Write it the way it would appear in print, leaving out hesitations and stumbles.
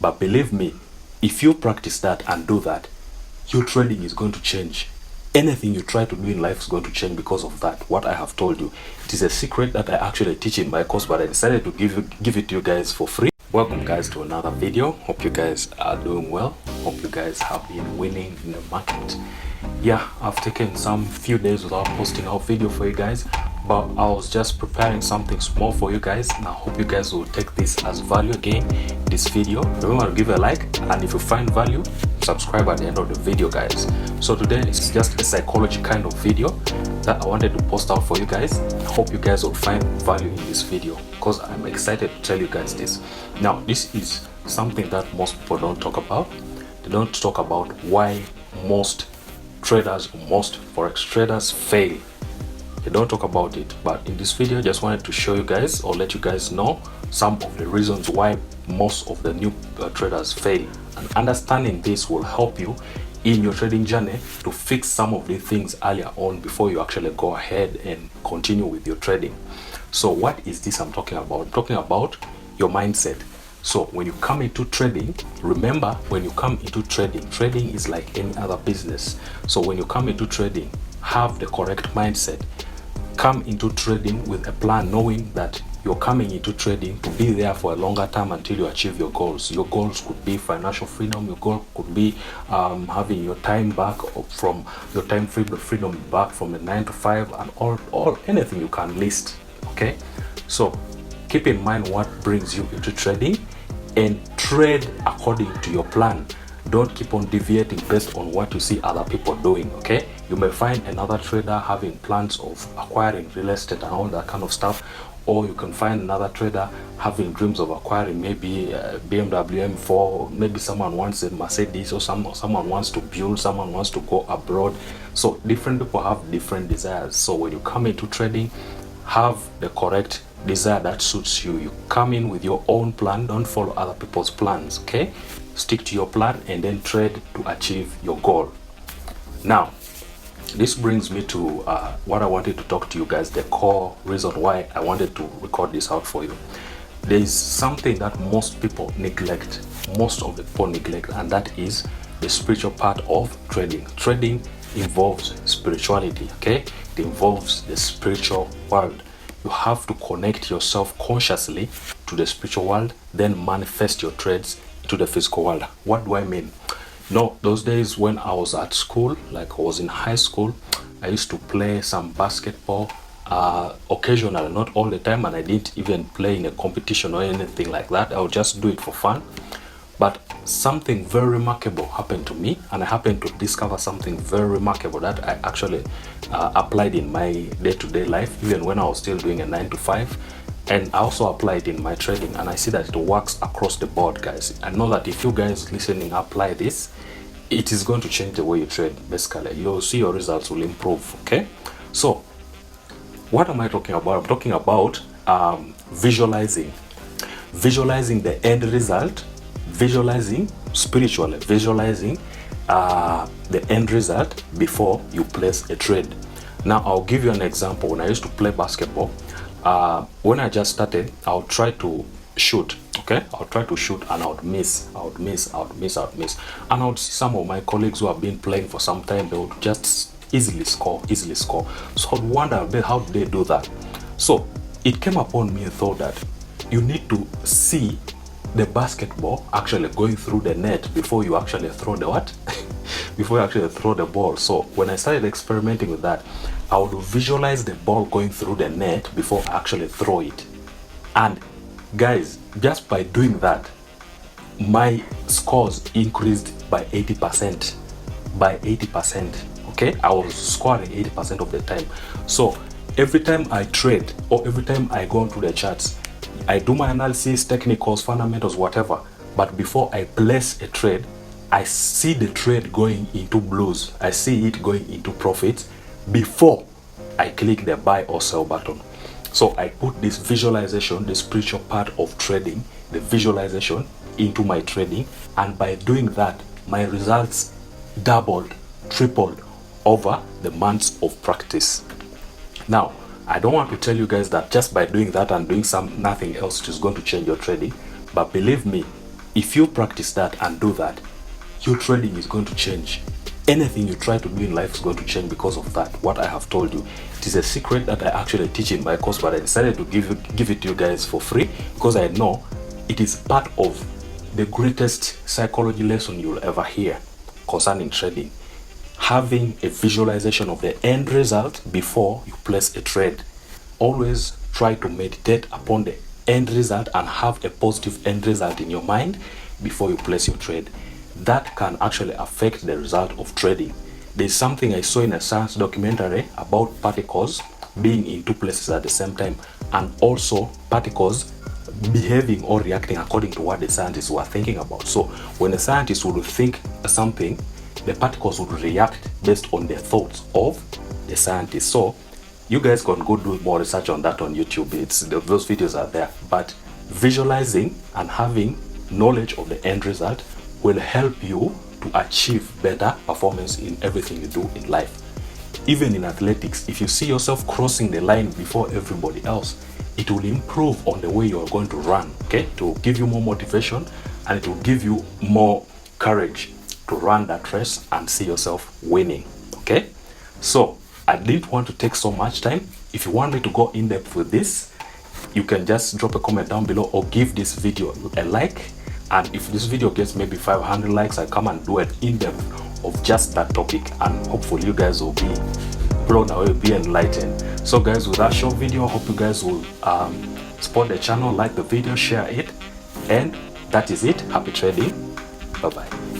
But believe me, if you practice that and do that, your trading is going to change. Anything you try to do in life is going to change because of that. What I have told you, it is a secret that I actually teach in my course, but I decided to give it to you guys for free. Welcome guys to another video. Hope you guys are doing well. Hope you guys have been winning in the market. Yeah, I've taken some few days without posting out video for you guys, but I was just preparing something small for you guys, and I hope you guys will take this as value again, this video. Remember to give a like, and if you find value, subscribe at the end of the video, guys. So today it's just a psychology kind of video that I wanted to post out for you guys. I hope you guys will find value in this video because I'm excited to tell you guys this. Now, this is something that most people don't talk about. They don't talk about why most traders, most forex traders fail. They don't talk about it, but in this video I just wanted to show you guys or let you guys know some of the reasons why most of the new traders fail, and understanding this will help you in your trading journey to fix some of the things earlier on before you actually go ahead and continue with your trading. So what is this I'm talking about? I'm talking about your mindset. So when you come into trading, remember, when you come into trading, trading is like any other business. So when you come into trading, have the correct mindset. Come into trading with a plan, knowing that you're coming into trading to be there for a longer time until you achieve your goals. Your goals could be financial freedom. Your goal could be having your time back from your time freedom back from the 9 to 5 and all anything you can list. Okay, so keep in mind what brings you into trading and trade according to your plan. Don't keep on deviating based on what you see other people doing. Okay, you may find another trader having plans of acquiring real estate and all that kind of stuff, or you can find another trader having dreams of acquiring maybe a BMW M4, or maybe someone wants a Mercedes, or someone wants to build, someone wants to go abroad. So different people have different desires. So when you come into trading, have the correct desire that suits you. You come in with your own plan. Don't follow other people's plans. Okay, stick to your plan and then trade to achieve your goal. Now, this brings me to what I wanted to talk to you guys, the core reason why I wanted to record this out for you. There is something that most people neglect, most of the people neglect, and that is the spiritual part of trading. Trading involves spirituality. Okay, it involves the spiritual world. You have to connect yourself consciously to the spiritual world, then manifest your trades to the physical world. What do I mean? No, those days when I was at school, like I was in high school, I used to play some basketball occasionally, not all the time, and I didn't even play in a competition or anything like that. I would just do it for fun. But something very remarkable happened to me, and I happened to discover something very remarkable that I actually applied in my day-to-day life, even when I was still doing a 9 to 5. And I also applied in my trading, and I see that it works across the board, guys. I know that if you guys listening apply this, it is going to change the way you trade. Basically, you'll see your results will improve. Okay, so what am I talking about? I'm talking about visualizing the end result, visualizing spiritually, visualizing the end result before you place a trade. Now, I'll give you an example. When I used to play basketball, when I just started, I would try to shoot. Okay, I'll try to shoot and I would miss, and I would see some of my colleagues who have been playing for some time, they would just easily score. So I'd wonder, how did they do that? So it came upon me a thought that you need to see the basketball actually going through the net before you actually throw the what? Before you actually throw the ball. So when I started experimenting with that, I would visualize the ball going through the net before I actually throw it. And guys, just by doing that, my scores increased by 80%. By 80%. Okay, I was scoring 80% of the time. So every time I trade or every time I go into the charts, I do my analysis, technicals, fundamentals, whatever. But before I place a trade, I see the trade going into blues. I see it going into profits before I click the buy or sell button. So I put this visualization, the spiritual part of trading, the visualization into my trading. And by doing that, my results doubled, tripled over the months of practice. Now, I don't want to tell you guys that just by doing that and doing nothing else is going to change your trading. But believe me, If you practice that and do that, your trading is going to change. Anything you try to do in life is going to change because of that. What I have told you, it is a secret that I actually teach in my course, but I decided to give it to you guys for free because I know it is part of the greatest psychology lesson you'll ever hear concerning trading. Having a visualization of the end result before you place a trade. Always try to meditate upon the end result and have a positive end result in your mind before you place your trade. That can actually affect the result of trading. There's something I saw in a science documentary about particles being in two places at the same time, and also particles behaving or reacting according to what the scientists were thinking about. So when a scientist would think something, the particles would react based on the thoughts of the scientist. So you guys can go do more research on that on YouTube. Those videos are there. But visualizing and having knowledge of the end result will help you to achieve better performance in everything you do in life. Even in athletics, if you see yourself crossing the line before everybody else, it will improve on the way you're going to run, okay? It will give you more motivation and it will give you more courage to run that race and see yourself winning, okay? So I didn't want to take so much time. If you want me to go in depth with this, you can just drop a comment down below or give this video a like. And if this video gets maybe 500 likes, I come and do an in-depth of just that topic, and hopefully you guys will be blown away, be enlightened. So guys, with that short video, I hope you guys will support the channel, like the video, share it, and that is it. Happy trading. Bye bye.